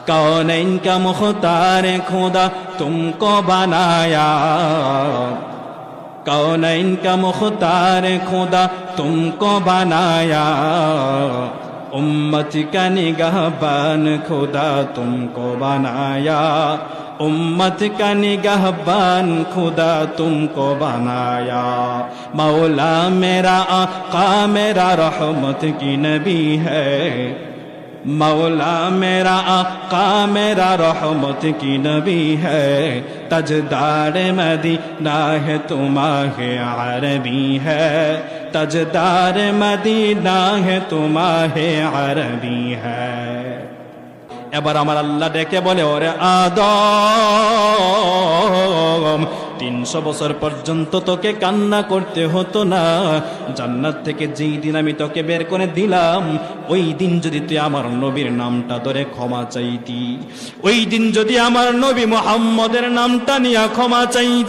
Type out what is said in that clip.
कौनैन का मुख्तार खुदा तुमको बनाया, कौनैन का मुख्तार खुदा तुमको बनाया, उम्मत का निगहबान खुदा तुमको बनाया, उम्मत का निगहबान खुदा तुमको बनाया। मौला मेरा आका मेरा रहमत की नबी है, मौला मेरा आका मेरा रहमत की नबी है। तजदार मदीना है तुम्हारे अरबी है, तजदार मदीना है तुम्हारे अरबी है। এবার আমার আল্লাহ ডেকে বলে, ওরে আদম 300 বছর পর্যন্ত তোকে কান্না করতে হতো না। জান্নাত থেকে যেই দিন আমি তোকে বের করে দিলাম, ওই দিন যদি তুই আমার নবীর নামটা ধরে ক্ষমা চাইতি, ওই দিন যদি আমার নবী মুহাম্মদের নামটা নিয়ে ক্ষমা চাইতি,